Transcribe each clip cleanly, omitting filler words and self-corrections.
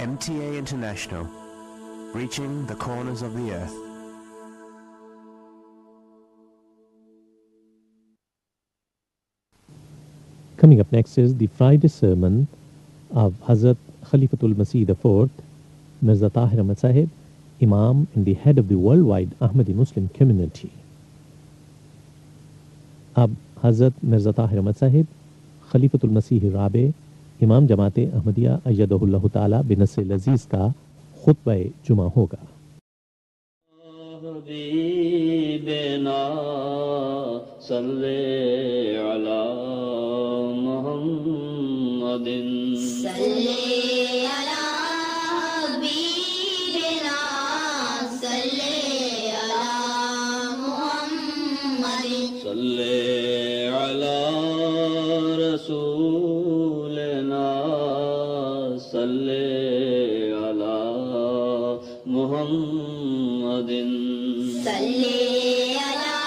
MTA International, reaching the corners of the earth. Coming up next is the Friday sermon of Hazrat Khalifatul Masih IV, Mirza Tahir Ahmad Sahib, Imam and the head of the worldwide Ahmadi Muslim community. اب حضرت مرزا طاہر احمد صاحب خلیفۃ المسیح الرابع امام جماعت احمدیہ ایدہ اللہ تعالی بنص العزیز کا خطبہ جمعہ ہوگا. حبیبنا صلی علی محمد صلی علی حبیبنا صلی علی محمد صلی علی رسولنا صلی علی محمد صلی علی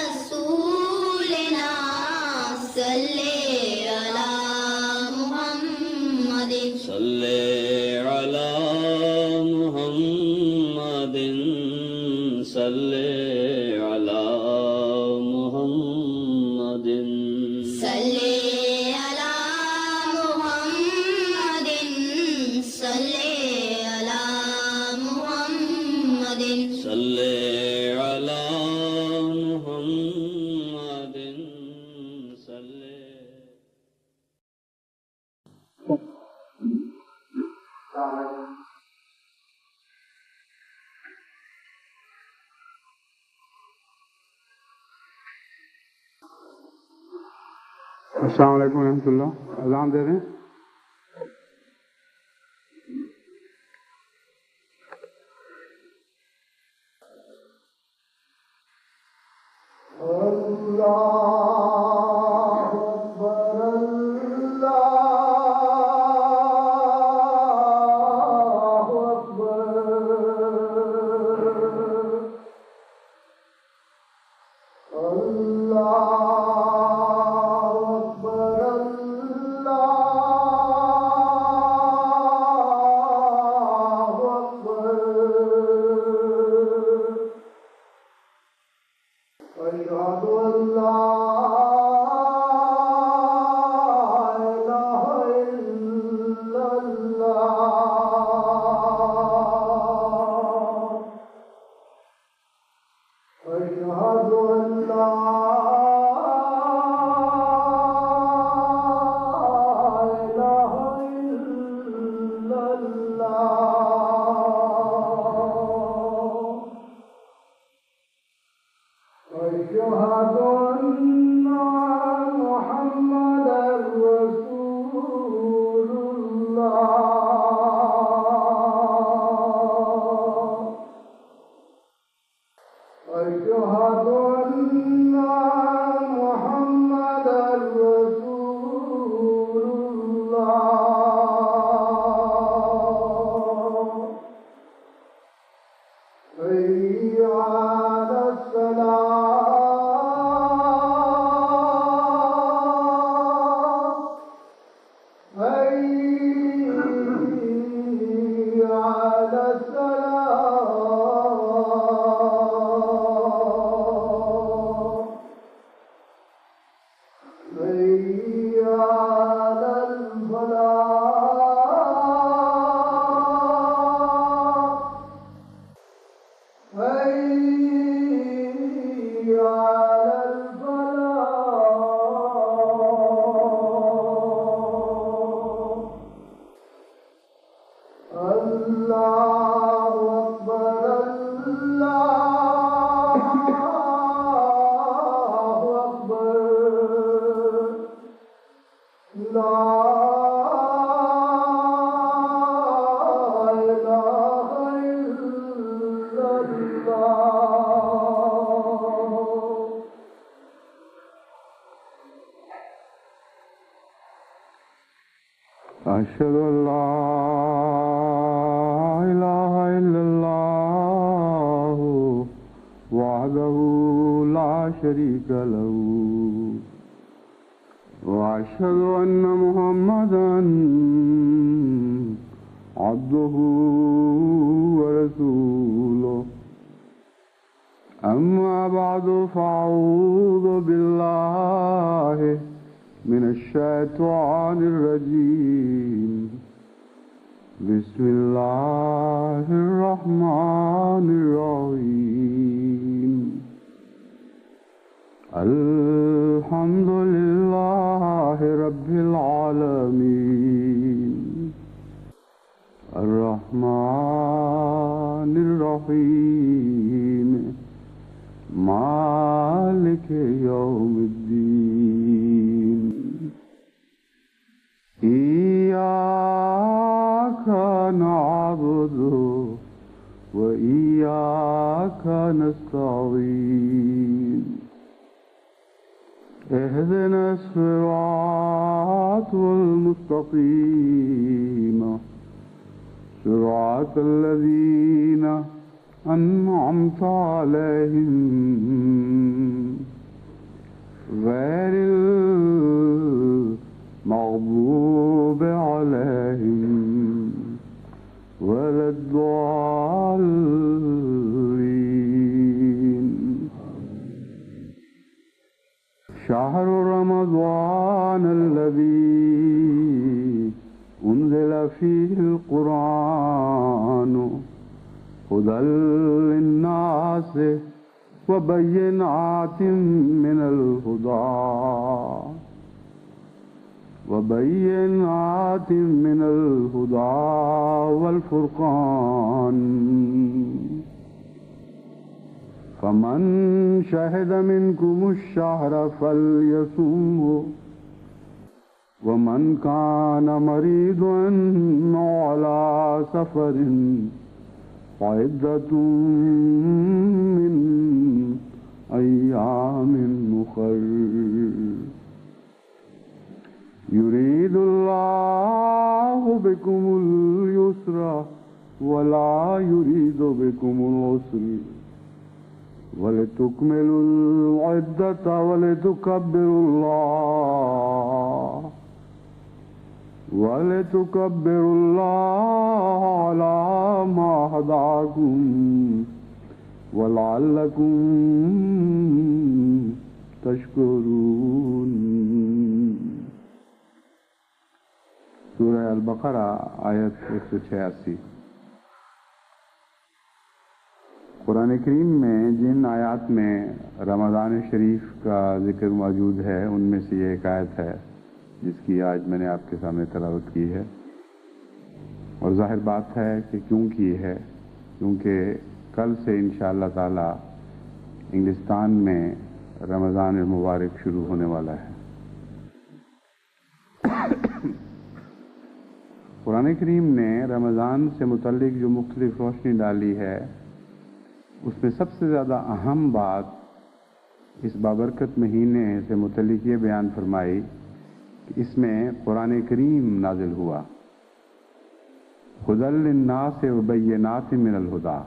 رسولنا صلی علی محمد صلی علی محمد صلی علی محمد صلی علی محمد صلی علی محمد صلی علی محمد صلی. السلام علیکم ورحمۃ اللہ. اذان دے رہے ہیں. أشهد أن لا إله إلا الله وحده لا شريك له وأشهد أن محمدا عبده ورسوله أما بعد فأعوذ بالله من الشيطان الرجيم بسم الله الرحمن الرحيم الحمد لله رب العالمين الرحمن الرحيم مالك يوم الدين إياك نعبد وإياك نستعين اهدنا الصراط المستقيم صراط الذين أنعمت عليهم غير المغضوب عليهم ولا الضالين شهر رمضان الذي أنزل فيه القرآن هدى للناس وبينات من الهدى والفرقان فمن شهد منكم الشهر فليصمه ومن كان مريضا على سفر فعدة من أيام أخر يريد الله بكم اليسر ولا يريد بكم العسر ولتكملوا العدة ولتكبروا الله على ما هداكم ولعلكم تشکرون. سورہ البقرہ آیت 186. قرآن کریم میں جن آیات میں رمضان شریف کا ذکر موجود ہے ان میں سے یہ ایک آیت ہے جس کی آج میں نے آپ کے سامنے تلاوت کی ہے. اور ظاہر بات ہے کہ کیوں کی ہے، کیونکہ کل سے انشاءاللہ تعالی انگلستان میں رمضان المبارک شروع ہونے والا ہے. قرآن کریم نے رمضان سے متعلق جو مختلف روشنی ڈالی ہے اس میں سب سے زیادہ اہم بات اس بابرکت مہینے سے متعلق یہ بیان فرمائی کہ اس میں قرآن کریم نازل ہوا. ہدی للناس وبینات من الہدی،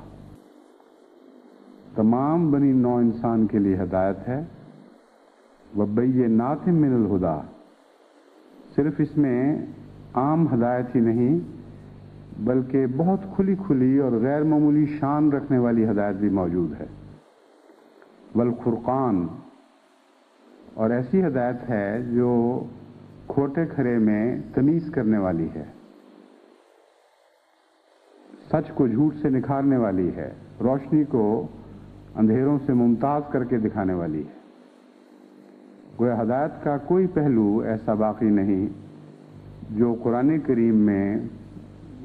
تمام بنی نوع انسان کے لیے ہدایت ہے. وبینات من الہدی، صرف اس میں عام ہدایت ہی نہیں بلکہ بہت کھلی کھلی اور غیر معمولی شان رکھنے والی ہدایت بھی موجود ہے. والفرقان، اور ایسی ہدایت ہے جو کھوٹے کھرے میں تمیز کرنے والی ہے، سچ کو جھوٹ سے نکھارنے والی ہے، روشنی کو اندھیروں سے ممتاز کر کے دکھانے والی ہے. گویا ہدایت کا کوئی پہلو ایسا باقی نہیں جو قرآن کریم میں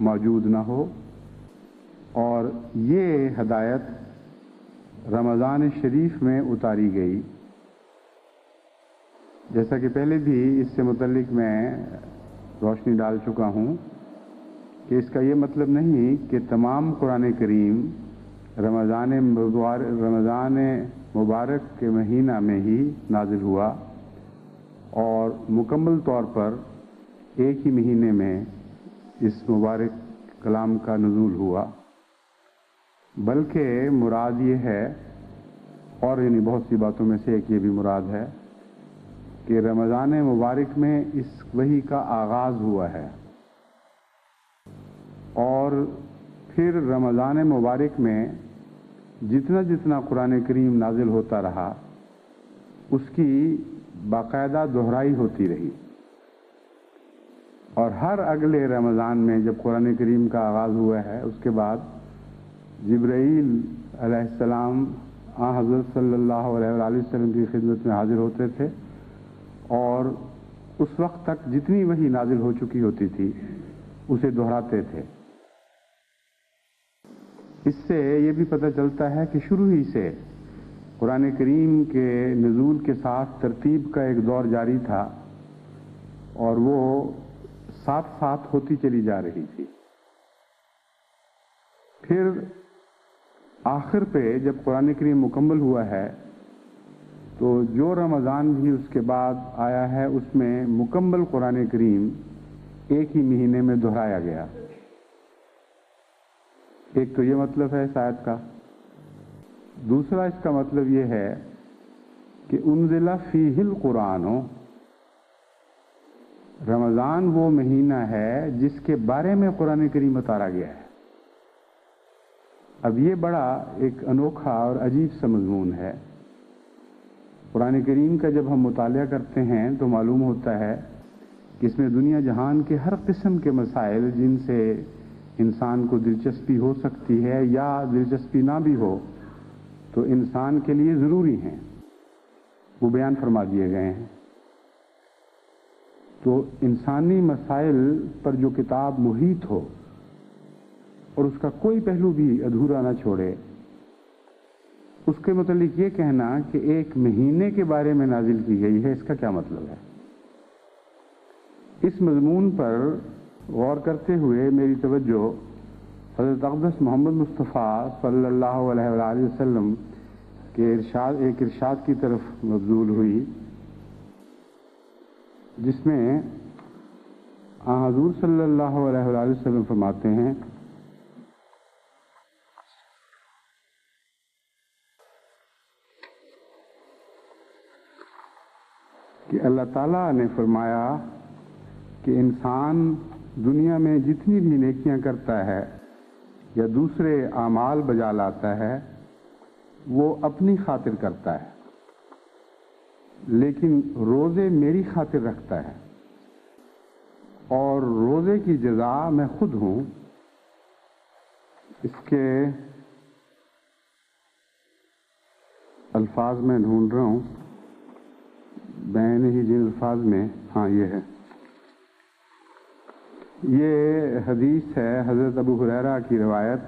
موجود نہ ہو. اور یہ ہدایت رمضان شریف میں اتاری گئی. جیسا کہ پہلے بھی اس سے متعلق میں روشنی ڈال چکا ہوں کہ اس کا یہ مطلب نہیں کہ تمام قرآن کریم رمضان مبارک کے مہینہ میں ہی نازل ہوا اور مکمل طور پر ایک ہی مہینے میں اس مبارک کلام کا نزول ہوا، بلکہ مراد یہ ہے، اور یعنی بہت سی باتوں میں سے ایک یہ بھی مراد ہے کہ رمضان مبارک میں اس وحی کا آغاز ہوا ہے. اور پھر رمضان مبارک میں جتنا جتنا قرآن کریم نازل ہوتا رہا اس کی باقاعدہ دہرائی ہوتی رہی، اور ہر اگلے رمضان میں جب قرآن کریم کا آغاز ہوا ہے اس کے بعد جبرائیل علیہ السلام حضرت صلی اللہ علیہ وآلہ وسلم کی خدمت میں حاضر ہوتے تھے، اور اس وقت تک جتنی وحی نازل ہو چکی ہوتی تھی اسے دہراتے تھے۔ اس سے یہ بھی پتہ چلتا ہے کہ شروع ہی سے قرآن کریم کے نزول کے ساتھ ترتیب کا ایک دور جاری تھا، اور وہ ساتھ ساتھ ہوتی چلی جا رہی تھی۔ پھر آخر پہ جب قرآن کریم مکمل ہوا ہے تو جو رمضان بھی اس کے بعد آیا ہے اس میں مکمل قرآن کریم ایک ہی مہینے میں دہرایا گیا۔ ایک تو یہ مطلب ہے اس آیت کا۔ دوسرا اس کا مطلب یہ ہے کہ انزل فیہ القرآن، رمضان وہ مہینہ ہے جس کے بارے میں قرآن کریم اتارا گیا ہے۔ اب یہ بڑا ایک انوکھا اور عجیب سا مضمون ہے۔ قرآن کریم کا جب ہم مطالعہ کرتے ہیں تو معلوم ہوتا ہے کہ اس میں دنیا جہان کے ہر قسم کے مسائل جن سے انسان کو دلچسپی ہو سکتی ہے یا دلچسپی نہ بھی ہو تو انسان کے لیے ضروری ہیں، وہ بیان فرما دیے گئے ہیں۔ تو انسانی مسائل پر جو کتاب محیط ہو اور اس کا کوئی پہلو بھی ادھورا نہ چھوڑے، اس کے متعلق یہ کہنا کہ ایک مہینے کے بارے میں نازل کی گئی ہے، اس کا کیا مطلب ہے؟ اس مضمون پر غور کرتے ہوئے میری توجہ حضرت اقدس محمد مصطفیٰ صلی اللہ علیہ وآلہ وسلم کے ایک ارشاد کی طرف مبذول ہوئی، جس میں حضور صلی اللہ علیہ وآلہ وسلم فرماتے ہیں کہ اللہ تعالیٰ نے فرمایا کہ انسان دنیا میں جتنی بھی نیکیاں کرتا ہے یا دوسرے اعمال بجا لاتا ہے وہ اپنی خاطر کرتا ہے، لیکن روزے میری خاطر رکھتا ہے، اور روزے کی جزا میں خود ہوں۔ اس کے الفاظ میں ڈھونڈ رہا ہوں، میں نے ہی جن الفاظ میں، ہاں یہ ہے، یہ حدیث ہے حضرت ابو ہریرہ کی روایت،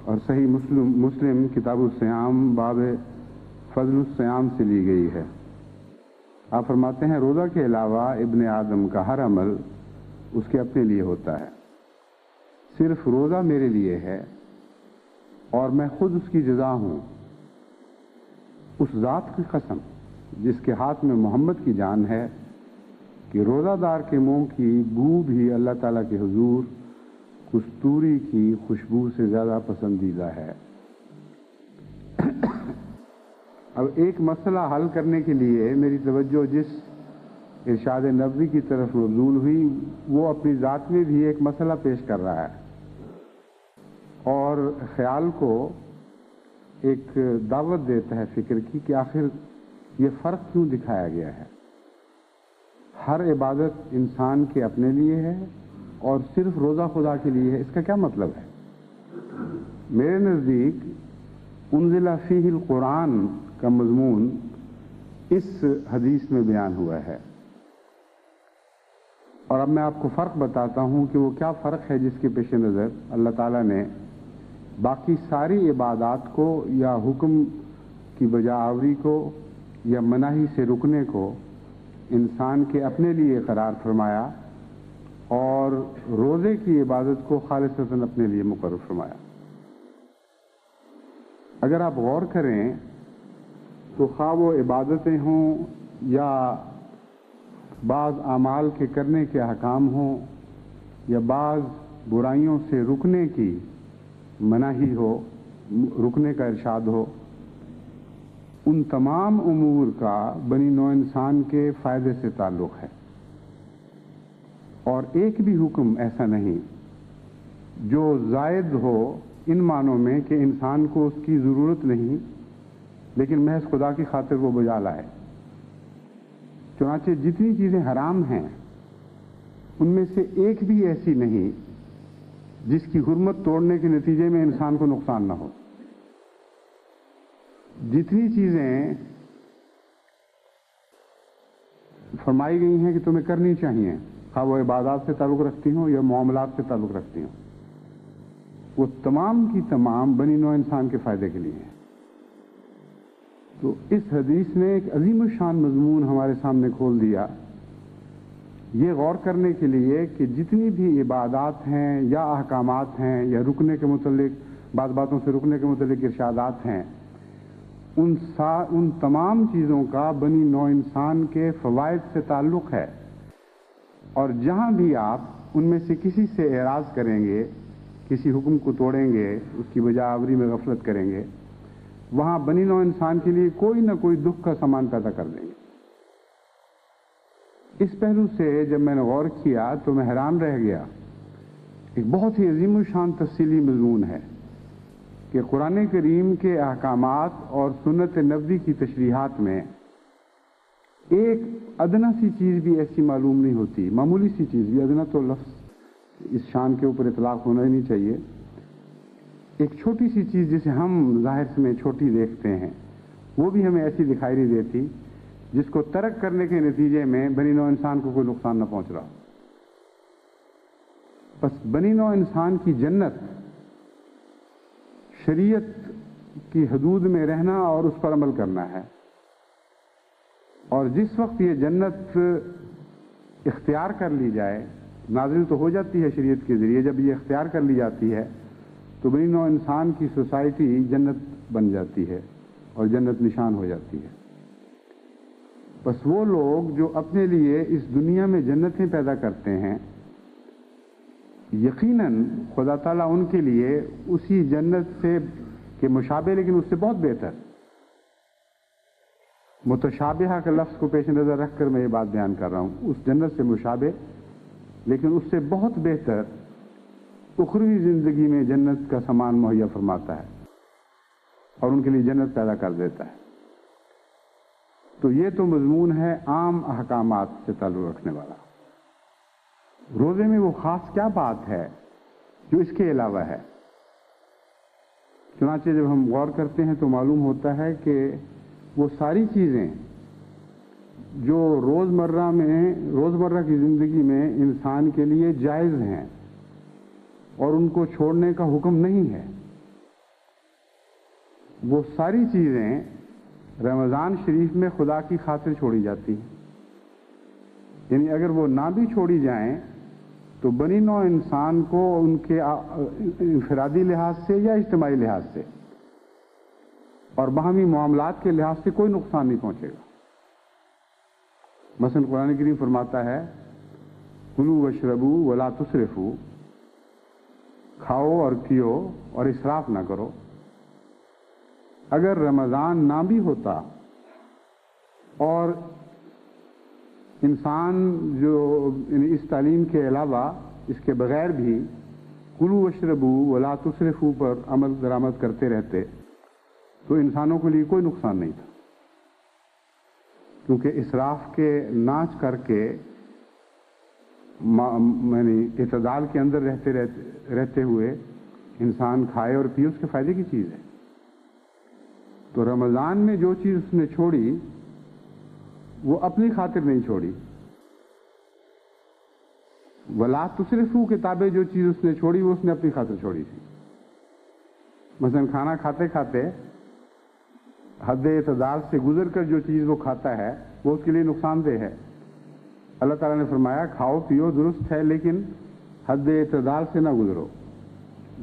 اور صحیح مسلم کتاب الصیام باب فضل الصیام سے لی گئی ہے۔ آپ فرماتے ہیں روزہ کے علاوہ ابن آدم کا ہر عمل اس کے اپنے لیے ہوتا ہے، صرف روزہ میرے لیے ہے اور میں خود اس کی جزا ہوں۔ اس ذات کی قسم جس کے ہاتھ میں محمد کی جان ہے کہ روزہ دار کے منہ کی بو بھی اللہ تعالیٰ کے حضور کستوری کی خوشبو سے زیادہ پسندیدہ ہے۔ اب ایک مسئلہ حل کرنے کے لیے میری توجہ جس ارشاد نبوی کی طرف مبذول ہوئی وہ اپنی ذات میں بھی ایک مسئلہ پیش کر رہا ہے، اور خیال کو ایک دعوت دیتا ہے فکر کی کہ آخر یہ فرق کیوں دکھایا گیا ہے۔ ہر عبادت انسان کے اپنے لیے ہے اور صرف روزہ خدا کے لیے ہے، اس کا کیا مطلب ہے؟ میرے نزدیک انزل فیہ القرآن کا مضمون اس حدیث میں بیان ہوا ہے، اور اب میں آپ کو فرق بتاتا ہوں کہ وہ کیا فرق ہے جس کے پیش نظر اللہ تعالیٰ نے باقی ساری عبادات کو یا حکم کی بجا آوری کو یا مناہی سے رکنے کو انسان کے اپنے لیے قرار فرمایا اور روزے کی عبادت کو خالصتاً اپنے لیے مقرر فرمایا۔ اگر آپ غور کریں تو خواہ وہ عبادتیں ہوں یا بعض اعمال کے کرنے کے احکام ہوں یا بعض برائیوں سے رکنے کی مناہی ہو، رکنے کا ارشاد ہو، ان تمام امور کا بنی نوع انسان کے فائدے سے تعلق ہے، اور ایک بھی حکم ایسا نہیں جو زائد ہو ان معنوں میں کہ انسان کو اس کی ضرورت نہیں لیکن محض خدا کی خاطر وہ بجا لائے۔ چنانچہ جتنی چیزیں حرام ہیں ان میں سے ایک بھی ایسی نہیں جس کی حرمت توڑنے کے نتیجے میں انسان کو نقصان نہ ہو۔ جتنی چیزیں فرمائی گئی ہیں کہ تمہیں کرنی چاہیے، خواہ وہ عبادات سے تعلق رکھتی ہوں یا معاملات سے تعلق رکھتی ہوں، وہ تمام کی تمام بنی نوع انسان کے فائدے کے لیے ہیں۔ تو اس حدیث نے ایک عظیم الشان مضمون ہمارے سامنے کھول دیا، یہ غور کرنے کے لیے کہ جتنی بھی عبادات ہیں یا احکامات ہیں یا رکنے کے متعلق بعض باتوں سے رکنے کے متعلق ارشادات ہیں، ان تمام چیزوں کا بنی نوع انسان کے فوائد سے تعلق ہے، اور جہاں بھی آپ ان میں سے کسی سے اعراض کریں گے، کسی حکم کو توڑیں گے، اس کی بجا آوری میں غفلت کریں گے، وہاں بنی نوع انسان کے لیے کوئی نہ کوئی دکھ کا سامان پیدا کر دیں گے۔ اس پہلو سے جب میں نے غور کیا تو میں حیران رہ گیا۔ ایک بہت ہی عظیم الشان تفصیلی مضمون ہے کہ قرآن کریم کے احکامات اور سنت نبوی کی تشریحات میں ایک ادنا سی چیز بھی ایسی معلوم نہیں ہوتی، معمولی سی چیز بھی، ادنا تو لفظ اس شان کے اوپر اطلاق ہونا ہی نہیں چاہیے، ایک چھوٹی سی چیز جسے ہم ظاہر میں چھوٹی دیکھتے ہیں وہ بھی ہمیں ایسی دکھائی نہیں دیتی جس کو ترک کرنے کے نتیجے میں بنی نوع انسان کو کوئی نقصان نہ پہنچ رہا۔ بس بنی نوع انسان کی جنت شریعت کی حدود میں رہنا اور اس پر عمل کرنا ہے، اور جس وقت یہ جنت اختیار کر لی جائے، نازل تو ہو جاتی ہے شریعت کے ذریعے، جب یہ اختیار کر لی جاتی ہے تو بنی نوع انسان کی سوسائٹی جنت بن جاتی ہے اور جنت نشان ہو جاتی ہے۔ بس وہ لوگ جو اپنے لیے اس دنیا میں جنتیں پیدا کرتے ہیں، یقیناً خدا تعالیٰ ان کے لیے اسی جنت سے کے مشابہ لیکن اس سے بہت بہتر، متشابہہ کے لفظ کو پیش نظر رکھ کر میں یہ بات بیان کر رہا ہوں، اس جنت سے مشابہ لیکن اس سے بہت بہتر اخروی زندگی میں جنت کا سامان مہیا فرماتا ہے اور ان کے لیے جنت پیدا کر دیتا ہے۔ تو یہ تو مضمون ہے عام احکامات سے تعلق رکھنے والا۔ روزے میں وہ خاص کیا بات ہے جو اس کے علاوہ ہے؟ چنانچہ جب ہم غور کرتے ہیں تو معلوم ہوتا ہے کہ وہ ساری چیزیں جو روزمرہ کی زندگی میں انسان کے لیے جائز ہیں اور ان کو چھوڑنے کا حکم نہیں ہے، وہ ساری چیزیں رمضان شریف میں خدا کی خاطر چھوڑی جاتی ہیں۔ یعنی اگر وہ نہ بھی چھوڑی جائیں تو بنی نوع انسان کو ان کے انفرادی لحاظ سے یا اجتماعی لحاظ سے اور باہمی معاملات کے لحاظ سے کوئی نقصان نہیں پہنچے گا۔ مثلا قرآن کریم فرماتا ہے کلوا واشربوا ولا تسرفوا، کھاؤ اور پیو اور اسراف نہ کرو۔ اگر رمضان نہ بھی ہوتا اور انسان جو اس تعلیم کے علاوہ اس کے بغیر بھی کلوا واشربوا ولا تسرفوا پر عمل درآمد کرتے رہتے تو انسانوں کے لیے کوئی نقصان نہیں تھا، کیونکہ اسراف کے ناچ کر کے اعتدال کے اندر رہتے ہوئے انسان کھائے اور پیے، اس کے فائدے کی چیز ہے۔ تو رمضان میں جو چیز اس نے چھوڑی وہ اپنی خاطر نہیں چھوڑی، ولا تسرفوا کتابیں جو چیز اس نے چھوڑی وہ اس نے اپنی خاطر چھوڑی تھی۔ مثلا کھانا کھاتے کھاتے حد اعتدال سے گزر کر جو چیز وہ کھاتا ہے وہ اس کے لیے نقصان دہ ہے۔ اللہ تعالیٰ نے فرمایا کھاؤ پیو درست ہے لیکن حد اعتدال سے نہ گزرو۔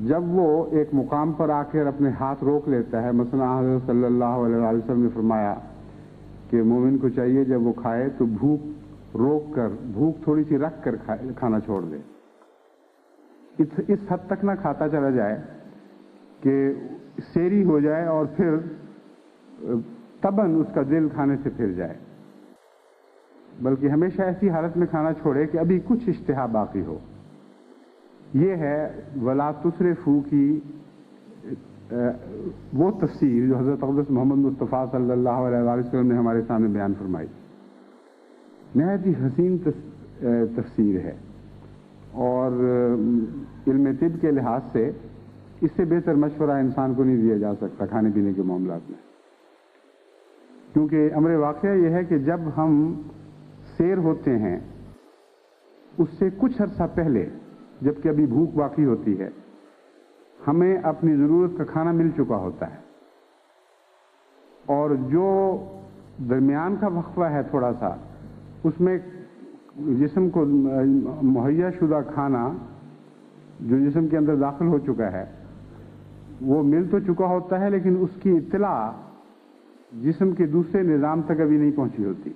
جب وہ ایک مقام پر آ کر اپنے ہاتھ روک لیتا ہے، مثلا حضرت صلی اللہ علیہ وسلم نے فرمایا کہ مومن کو چاہیے جب وہ کھائے تو بھوک روک کر، بھوک تھوڑی سی رکھ کر کھانا چھوڑ دے، اس حد تک نہ کھاتا چلا جائے کہ سیری ہو جائے اور پھر تباً اس کا دل کھانے سے پھر جائے، بلکہ ہمیشہ ایسی حالت میں کھانا چھوڑے کہ ابھی کچھ اشتہا باقی ہو۔ یہ ہے ولا تسرفو کی وہ تفسیر جو حضرت اقدس محمد مصطفیٰ صلی اللہ علیہ وسلم نے ہمارے سامنے بیان فرمائی. نہایت ہی حسین تفسیر ہے اور علم طب کے لحاظ سے اس سے بہتر مشورہ انسان کو نہیں دیا جا سکتا کھانے پینے کے معاملات میں. کیونکہ امر واقعہ یہ ہے کہ جب ہم سیر ہوتے ہیں اس سے کچھ عرصہ پہلے جب کہ ابھی بھوک باقی ہوتی ہے ہمیں اپنی ضرورت کا کھانا مل چکا ہوتا ہے اور جو درمیان کا وقفہ ہے تھوڑا سا اس میں جسم کو مہیا شدہ کھانا جو جسم کے اندر داخل ہو چکا ہے وہ مل تو چکا ہوتا ہے لیکن اس کی اطلاع جسم کے دوسرے نظام تک ابھی نہیں پہنچی ہوتی.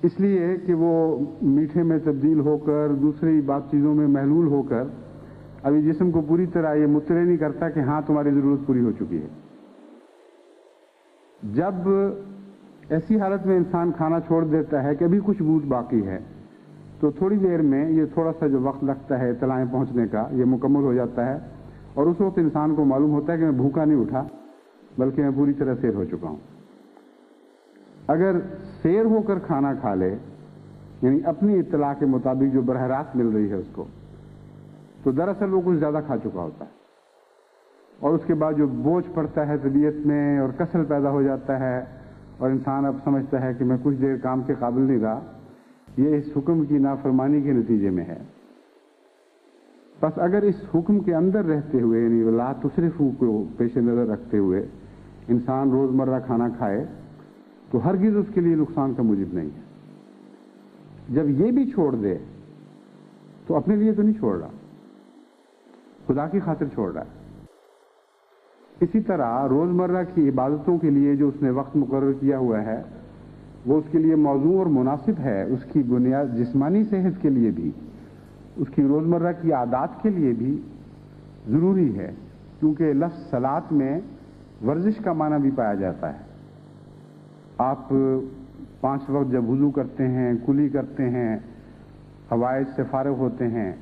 اس لیے کہ وہ میٹھے میں تبدیل ہو کر دوسری بات چیزوں میں محلول ہو کر ابھی جسم کو پوری طرح یہ مطلع نہیں کرتا کہ ہاں تمہاری ضرورت پوری ہو چکی ہے. جب ایسی حالت میں انسان کھانا چھوڑ دیتا ہے کہ ابھی کچھ بوجھ باقی ہے تو تھوڑی دیر میں یہ تھوڑا سا جو وقت لگتا ہے اطلاعیں پہنچنے کا یہ مکمل ہو جاتا ہے اور اس وقت انسان کو معلوم ہوتا ہے کہ میں بھوکا نہیں اٹھا بلکہ میں پوری طرح سیر ہو چکا ہوں. اگر سیر ہو کر کھانا کھا لے یعنی اپنی اطلاع کے مطابق جو براہ راست مل رہی ہے اس کو تو دراصل وہ کچھ زیادہ کھا چکا ہوتا ہے اور اس کے بعد جو بوجھ پڑتا ہے طبیعت میں اور کسل پیدا ہو جاتا ہے اور انسان اب سمجھتا ہے کہ میں کچھ دیر کام کے قابل نہیں رہا یہ اس حکم کی نافرمانی کے نتیجے میں ہے. بس اگر اس حکم کے اندر رہتے ہوئے یعنی لا تسرفو کو پیش نظر رکھتے ہوئے انسان روزمرہ کھانا کھائے تو ہرگز اس کے لیے نقصان کا موجب نہیں ہے. جب یہ بھی چھوڑ دے تو اپنے لیے تو نہیں چھوڑ رہا خدا کی خاطر چھوڑ رہا ہے. اسی طرح روزمرہ کی عبادتوں کے لیے جو اس نے وقت مقرر کیا ہوا ہے وہ اس کے لیے موزوں اور مناسب ہے. اس کی بنیاد جسمانی صحت کے لیے بھی اس کی روزمرہ کی عادات کے لیے بھی ضروری ہے کیونکہ لفظ صلاۃ میں ورزش کا معنی بھی پایا جاتا ہے. آپ 5 وقت جب وضو کرتے ہیں کلی کرتے ہیں حوائج سے فارغ ہوتے ہیں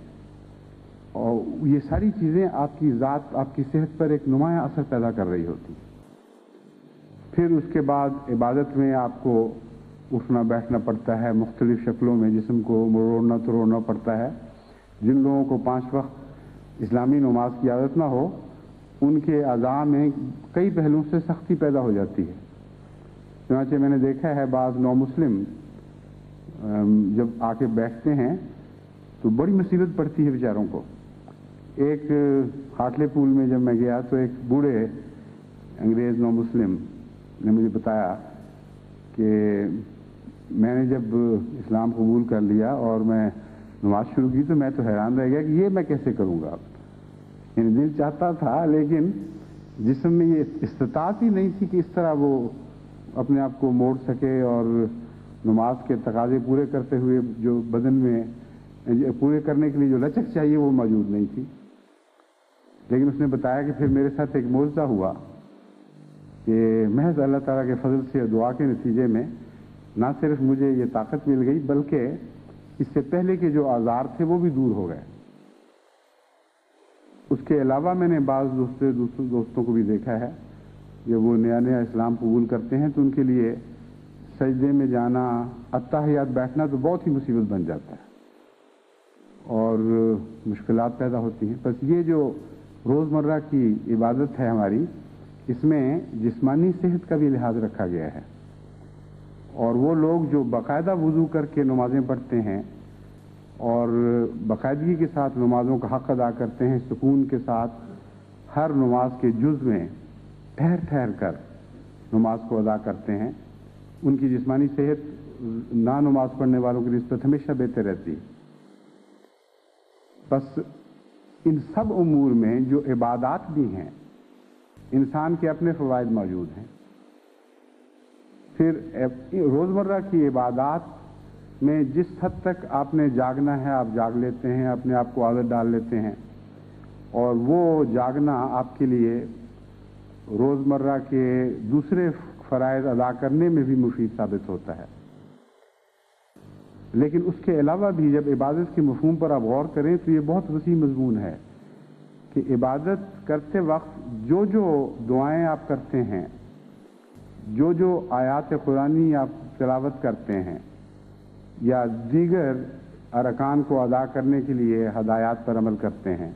اور یہ ساری چیزیں آپ کی ذات آپ کی صحت پر ایک نمایاں اثر پیدا کر رہی ہوتی. پھر اس کے بعد عبادت میں آپ کو اٹھنا بیٹھنا پڑتا ہے مختلف شکلوں میں جسم کو مروڑنا توڑنا پڑتا ہے. جن لوگوں کو 5 وقت اسلامی نماز کی عادت نہ ہو ان کے اعضاء میں کئی پہلوؤں سے سختی پیدا ہو جاتی ہے. چنانچہ میں نے دیکھا ہے بعض نو مسلم جب آ کے بیٹھتے ہیں تو بڑی مصیبت پڑتی ہے بیچاروں کو. ایک ہاٹلے پول میں جب میں گیا تو ایک بوڑھے انگریز نو مسلم نے مجھے بتایا کہ میں نے جب اسلام قبول کر لیا اور میں نماز شروع کی تو میں تو حیران رہ گیا کہ یہ میں کیسے کروں گا. یعنی دل چاہتا تھا لیکن جسم میں یہ استطاعت ہی نہیں تھی کہ اس طرح وہ اپنے آپ کو موڑ سکے اور نماز کے تقاضے پورے کرتے ہوئے جو بدن میں پورے کرنے کے لیے جو لچک چاہیے وہ موجود نہیں تھی. لیکن اس نے بتایا کہ پھر میرے ساتھ ایک معجزہ ہوا کہ محض اللہ تعالیٰ کے فضل سے دعا کے نتیجے میں نہ صرف مجھے یہ طاقت مل گئی بلکہ اس سے پہلے کے جو آزار تھے وہ بھی دور ہو گئے. اس کے علاوہ میں نے بعض دوستوں کو بھی دیکھا ہے جب وہ نیا اسلام قبول کرتے ہیں تو ان کے لیے سجدے میں جانا اتحیات بیٹھنا تو بہت ہی مصیبت بن جاتا ہے اور مشکلات پیدا ہوتی ہیں. بس یہ جو روزمرہ کی عبادت ہے ہماری اس میں جسمانی صحت کا بھی لحاظ رکھا گیا ہے اور وہ لوگ جو باقاعدہ وضو کر کے نمازیں پڑھتے ہیں اور باقاعدگی کے ساتھ نمازوں کا حق ادا کرتے ہیں سکون کے ساتھ ہر نماز کے جز میں ٹھہر ٹھہر کر نماز کو ادا کرتے ہیں ان کی جسمانی صحت نہ نماز پڑھنے والوں کی نسبت ہمیشہ بہتر رہتی ہے. بس ان سب امور میں جو عبادات بھی ہیں انسان کے اپنے فوائد موجود ہیں. پھر روزمرہ کی عبادات میں جس حد تک آپ نے جاگنا ہے آپ جاگ لیتے ہیں اپنے آپ کو عادت ڈال لیتے ہیں اور وہ جاگنا آپ کے لیے روزمرہ کے دوسرے فرائض ادا کرنے میں بھی مفید ثابت ہوتا ہے. لیکن اس کے علاوہ بھی جب عبادت کے مفہوم پر آپ غور کریں تو یہ بہت وسیع مضمون ہے کہ عبادت کرتے وقت جو جو دعائیں آپ کرتے ہیں، جو جو آیات قرآنی آپ تلاوت کرتے ہیں یا دیگر ارکان کو ادا کرنے کے لیے ہدایات پر عمل کرتے ہیں،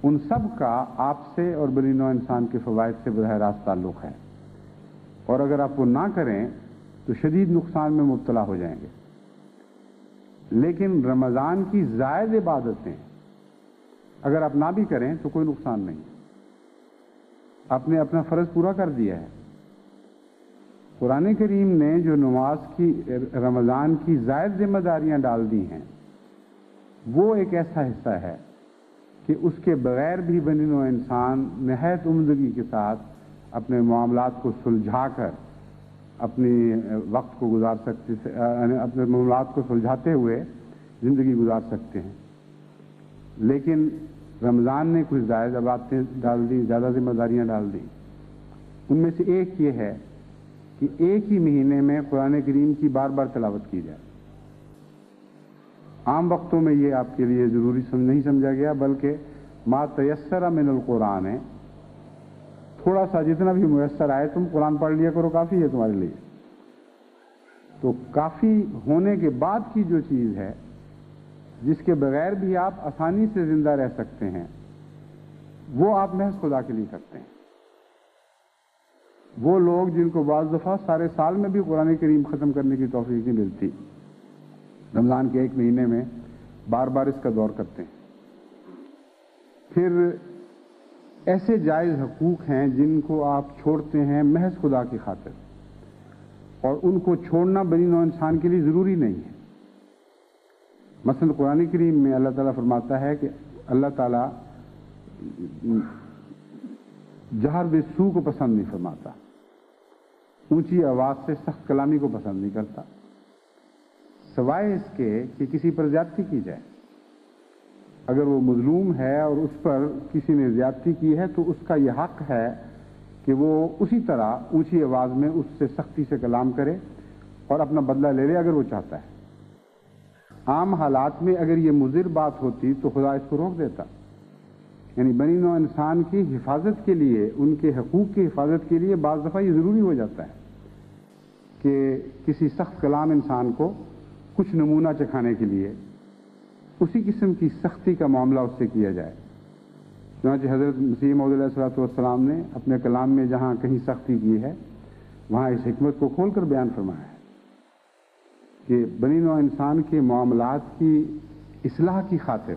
ان سب کا آپ سے اور بنی نوع انسان کے فوائد سے براہ راست تعلق ہے، اور اگر آپ وہ نہ کریں تو شدید نقصان میں مبتلا ہو جائیں گے۔ لیکن رمضان کی زائد عبادتیں اگر آپ نہ بھی کریں تو کوئی نقصان نہیں، آپ نے اپنا فرض پورا کر دیا ہے۔ قرآن کریم نے جو نماز کی رمضان کی زائد ذمہ داریاں ڈال دی ہیں، وہ ایک ایسا حصہ ہے کہ اس کے بغیر بھی بنی نوع انسان نہایت عمدگی کے ساتھ اپنے معاملات کو سلجھا کر اپنی وقت کو گزار سکتے، اپنے معاملات کو سلجھاتے ہوئے زندگی گزار سکتے ہیں۔ لیکن رمضان نے کچھ زائد باتیں ڈال دی، زیادہ ذمہ داریاں ڈال دی۔ ان میں سے ایک یہ ہے کہ ایک ہی مہینے میں قرآن کریم کی بار بار تلاوت کی جائے۔ عام وقتوں میں یہ آپ کے لیے ضروری نہیں سمجھا گیا، بلکہ ما تیسر من القرآن ہے، تھوڑا سا جتنا بھی میسر آئے تم قرآن پڑھ لیا کرو، کافی ہے تمہارے لیے۔ تو کافی ہونے کے بعد کی جو چیز ہے جس کے بغیر بھی آپ آسانی سے زندہ رہ سکتے ہیں، وہ آپ محض خدا کے لیے کرتے ہیں۔ وہ لوگ جن کو بعض دفعہ سارے سال میں بھی قرآن کریم ختم کرنے کی توفیق نہیں ملتی، رمضان کے ایک مہینے میں بار بار اس کا دور کرتے ہیں۔ پھر ایسے جائز حقوق ہیں جن کو آپ چھوڑتے ہیں محض خدا کی خاطر، اور ان کو چھوڑنا بنی نوع انسان کے لیے ضروری نہیں ہے۔ مثلا قرآن کریم میں اللہ تعالیٰ فرماتا ہے کہ اللہ تعالیٰ جہر بالسوء کو پسند نہیں فرماتا، اونچی آواز سے سخت کلامی کو پسند نہیں کرتا، سوائے اس کے کہ کسی پر زیادتی کی جائے۔ اگر وہ مظلوم ہے اور اس پر کسی نے زیادتی کی ہے تو اس کا یہ حق ہے کہ وہ اسی طرح اونچی آواز میں اس سے سختی سے کلام کرے اور اپنا بدلہ لے لے اگر وہ چاہتا ہے۔ عام حالات میں اگر یہ مضر بات ہوتی تو خدا اس کو روک دیتا۔ یعنی بنی نوع انسان کی حفاظت کے لیے، ان کے حقوق کی حفاظت کے لیے بعض دفعہ یہ ضروری ہو جاتا ہے کہ کسی سخت کلام انسان کو کچھ نمونہ چکھانے کے لیے اسی قسم کی سختی کا معاملہ اس سے کیا جائے۔ چنانچہ حضرت مسیح موعود علیہ الصلوۃ والسلام نے اپنے کلام میں جہاں کہیں سختی کی ہے وہاں اس حکمت کو کھول کر بیان فرمایا ہے کہ بنی نوع انسان کے معاملات کی اصلاح کی خاطر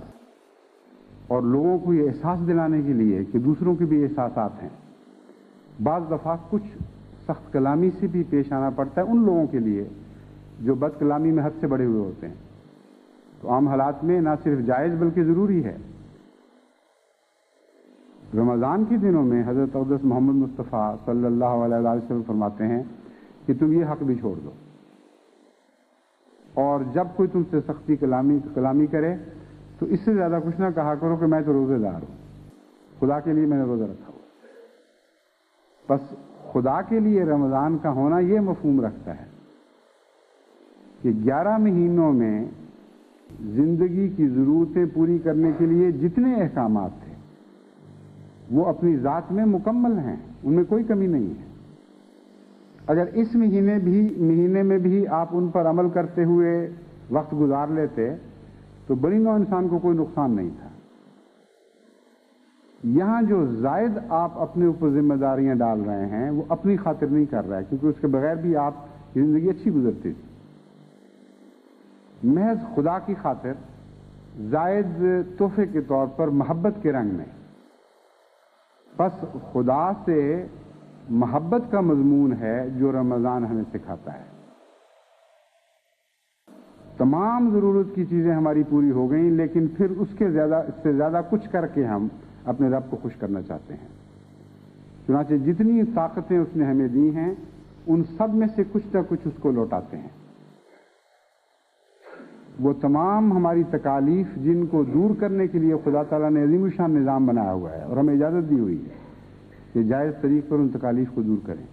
اور لوگوں کو یہ احساس دلانے کے لیے کہ دوسروں کے بھی احساسات ہیں، بعض دفعہ کچھ سخت کلامی سے بھی پیش آنا پڑتا ہے ان لوگوں کے لیے جو بد کلامی میں حد سے بڑے ہوئے ہوتے ہیں۔ تو عام حالات میں نہ صرف جائز بلکہ ضروری ہے۔ رمضان کے دنوں میں حضرت اقدس محمد مصطفیٰ صلی اللہ علیہ وسلم فرماتے ہیں کہ تم یہ حق بھی چھوڑ دو، اور جب کوئی تم سے سختی کلامی کرے تو اس سے زیادہ کچھ نہ کہا کرو کہ میں تو روزے دار ہوں، خدا کے لیے میں نے روزہ رکھا ہوا۔ بس خدا کے لیے رمضان کا ہونا یہ مفہوم رکھتا ہے کہ 11 مہینوں میں زندگی کی ضرورتیں پوری کرنے کے لیے جتنے احکامات تھے وہ اپنی ذات میں مکمل ہیں، ان میں کوئی کمی نہیں ہے۔ اگر اس مہینے میں بھی آپ ان پر عمل کرتے ہوئے وقت گزار لیتے تو بنی نوع انسان کو کوئی نقصان نہیں تھا۔ یہاں جو زائد آپ اپنے اوپر ذمہ داریاں ڈال رہے ہیں وہ اپنی خاطر نہیں کر رہا ہے، کیونکہ اس کے بغیر بھی آپ کی زندگی اچھی گزرتی تھی۔ محض خدا کی خاطر زائد تحفے کے طور پر محبت کے رنگ میں، بس خدا سے محبت کا مضمون ہے جو رمضان ہمیں سکھاتا ہے۔ تمام ضرورت کی چیزیں ہماری پوری ہو گئیں، لیکن پھر اس سے زیادہ کچھ کر کے ہم اپنے رب کو خوش کرنا چاہتے ہیں۔ چنانچہ جتنی طاقتیں اس نے ہمیں دی ہیں ان سب میں سے کچھ نہ کچھ اس کو لوٹاتے ہیں۔ وہ تمام ہماری تکالیف جن کو دور کرنے کے لیے خدا تعالیٰ نے عظیم الشان نظام بنایا ہوا ہے اور ہمیں اجازت دی ہوئی ہے کہ جائز طریق پر ان تکالیف کو دور کریں،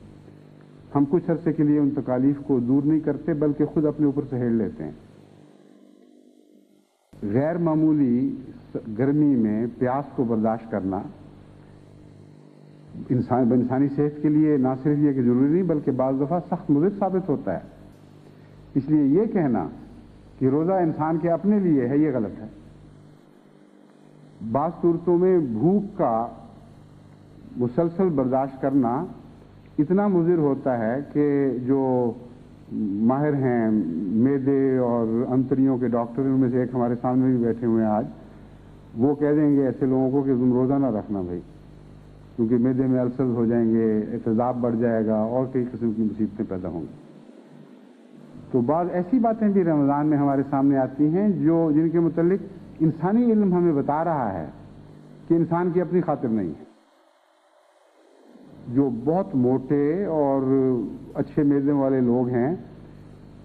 ہم کچھ عرصے کے لیے ان تکالیف کو دور نہیں کرتے بلکہ خود اپنے اوپر سہیڑ لیتے ہیں۔ غیر معمولی گرمی میں پیاس کو برداشت کرنا انسانی صحت کے لیے نہ صرف یہ کہ ضروری نہیں بلکہ بعض دفعہ سخت مضر ثابت ہوتا ہے. اس لیے یہ کہنا کہ روزہ انسان کے اپنے لیے ہے یہ غلط ہے. بعض صورتوں میں بھوک کا مسلسل برداشت کرنا اتنا مضر ہوتا ہے کہ جو ماہر ہیں معدے اور انتڑیوں کے ڈاکٹر، ان میں سے ایک ہمارے سامنے بھی بیٹھے ہوئے ہیں آج، وہ کہہ دیں گے ایسے لوگوں کو کہ تم روزہ نہ رکھنا بھائی، کیونکہ معدے میں السرز ہو جائیں گے، اعتضاب بڑھ جائے گا اور کئی قسم کی مصیبتیں پیدا ہوں گی. تو بعض ایسی باتیں بھی رمضان میں ہمارے سامنے آتی ہیں جن کے متعلق انسانی علم ہمیں بتا رہا ہے کہ انسان کی اپنی خاطر نہیں ہے. جو بہت موٹے اور اچھے معدے والے لوگ ہیں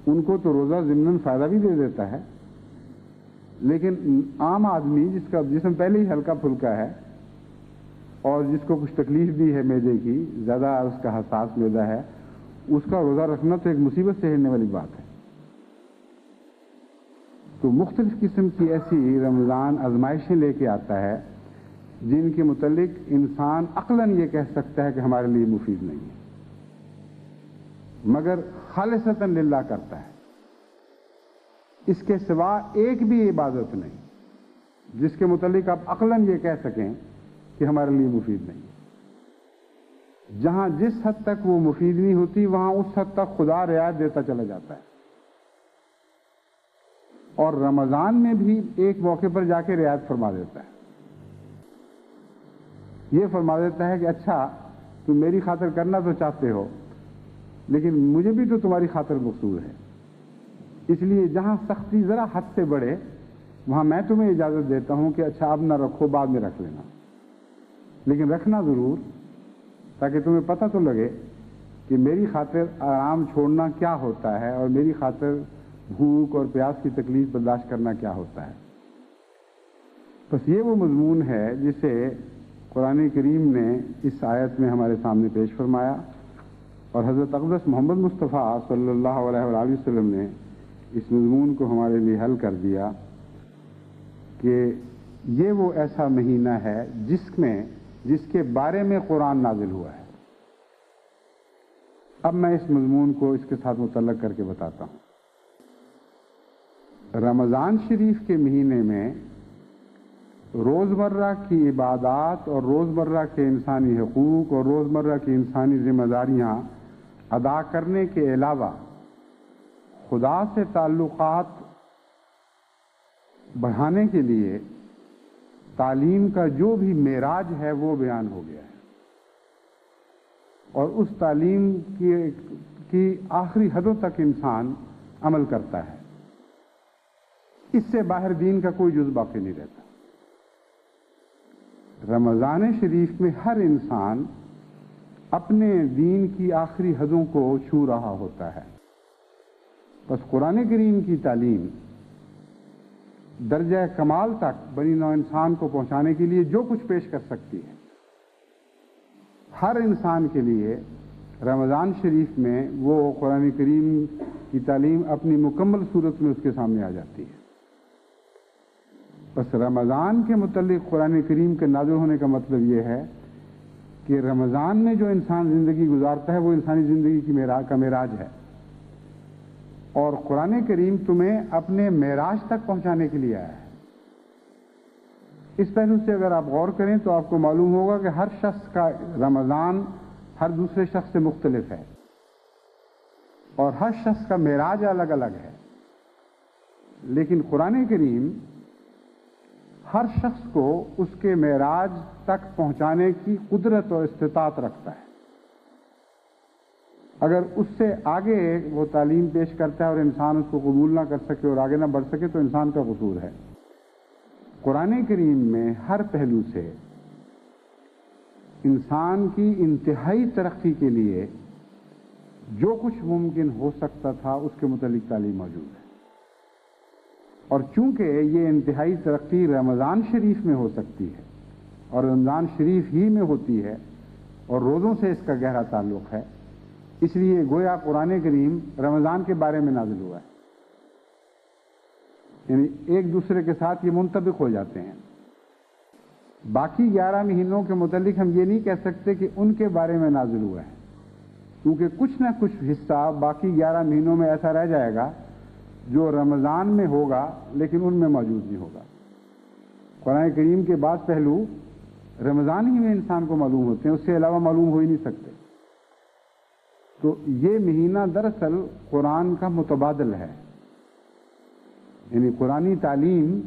ان کو تو روزہ ضمناً فائدہ بھی دے دیتا ہے، لیکن عام آدمی جس کا جسم پہلے ہی ہلکا پھلکا ہے اور جس کو کچھ تکلیف بھی ہے معدے کی، زیادہ اس کا حساس معدہ ہے، اس کا روزہ رکھنا تو ایک مصیبت سے ہلنے والی بات ہے. تو مختلف قسم کی ایسی رمضان آزمائشیں لے کے آتا ہے جن کے متعلق انسان عقلاً یہ کہہ سکتا ہے کہ ہمارے لیے مفید نہیں ہے، مگر خالصتاً للہ کرتا ہے. اس کے سوا ایک بھی عبادت نہیں جس کے متعلق آپ عقلاً یہ کہہ سکیں کہ ہمارے لیے مفید نہیں ہے. جہاں جس حد تک وہ مفید نہیں ہوتی وہاں اس حد تک خدا رعایت دیتا چلا جاتا ہے. اور رمضان میں بھی ایک موقع پر جا کے رعایت فرما دیتا ہے. یہ فرما دیتا ہے کہ اچھا تم میری خاطر کرنا تو چاہتے ہو لیکن مجھے بھی تو تمہاری خاطر مقصود ہے، اس لیے جہاں سختی ذرا حد سے بڑھے وہاں میں تمہیں اجازت دیتا ہوں کہ اچھا اب نہ رکھو، بعد میں رکھ لینا، لیکن رکھنا ضرور، تاکہ تمہیں پتہ تو لگے کہ میری خاطر آرام چھوڑنا کیا ہوتا ہے اور میری خاطر بھوک اور پیاس کی تکلیف برداشت کرنا کیا ہوتا ہے. بس یہ وہ مضمون ہے جسے قرآن کریم نے اس آیت میں ہمارے سامنے پیش فرمایا، اور حضرت اقدس محمد مصطفیٰ صلی اللہ علیہ وآلہ وسلم نے اس مضمون کو ہمارے لیے حل کر دیا کہ یہ وہ ایسا مہینہ ہے جس کے بارے میں قرآن نازل ہوا ہے. اب میں اس مضمون کو اس کے ساتھ متعلق کر کے بتاتا ہوں. رمضان شریف کے مہینے میں روزمرہ کی عبادات اور روزمرہ کے انسانی حقوق اور روزمرہ کی انسانی ذمہ داریاں ادا کرنے کے علاوہ خدا سے تعلقات بڑھانے کے لیے تعلیم کا جو بھی معراج ہے وہ بیان ہو گیا ہے، اور اس تعلیم کی آخری حدوں تک انسان عمل کرتا ہے. اس سے باہر دین کا کوئی جز باقی نہیں رہتا. رمضان شریف میں ہر انسان اپنے دین کی آخری حدوں کو چھو رہا ہوتا ہے. بس قرآن کریم کی تعلیم درجہ کمال تک بنی نوع انسان کو پہنچانے کے لیے جو کچھ پیش کر سکتی ہے، ہر انسان کے لیے رمضان شریف میں وہ قرآن کریم کی تعلیم اپنی مکمل صورت میں اس کے سامنے آ جاتی ہے. بس رمضان کے متعلق قرآن کریم کے نازل ہونے کا مطلب یہ ہے کہ رمضان میں جو انسان زندگی گزارتا ہے وہ انسانی زندگی کا معراج ہے، اور قرآن کریم تمہیں اپنے معراج تک پہنچانے کے لیے آیا ہے. اس پہلو سے اگر آپ غور کریں تو آپ کو معلوم ہوگا کہ ہر شخص کا رمضان ہر دوسرے شخص سے مختلف ہے، اور ہر شخص کا معراج الگ الگ ہے. لیکن قرآن کریم ہر شخص کو اس کے معراج تک پہنچانے کی قدرت اور استطاعت رکھتا ہے. اگر اس سے آگے وہ تعلیم پیش کرتا ہے اور انسان اس کو قبول نہ کر سکے اور آگے نہ بڑھ سکے تو انسان کا قصور ہے. قرآن کریم میں ہر پہلو سے انسان کی انتہائی ترقی کے لیے جو کچھ ممکن ہو سکتا تھا اس کے متعلق تعلیم موجود ہے. اور چونکہ یہ انتہائی ترقی رمضان شریف میں ہو سکتی ہے اور رمضان شریف ہی میں ہوتی ہے اور روزوں سے اس کا گہرا تعلق ہے، اس لیے گویا قرآن کریم رمضان کے بارے میں نازل ہوا ہے. یعنی ایک دوسرے کے ساتھ یہ منطبق ہو جاتے ہیں۔ باقی 11 مہینوں کے متعلق ہم یہ نہیں کہہ سکتے کہ ان کے بارے میں نازل ہوا ہے، کیونکہ کچھ نہ کچھ حصہ باقی 11 مہینوں میں ایسا رہ جائے گا جو رمضان میں ہوگا لیکن ان میں موجود نہیں ہوگا۔ قرآن کریم کے بعض پہلو رمضان ہی میں انسان کو معلوم ہوتے ہیں، اس سے علاوہ معلوم ہو ہی نہیں سکتے۔ تو یہ مہینہ دراصل قرآن کا متبادل ہے، یعنی قرآنی تعلیم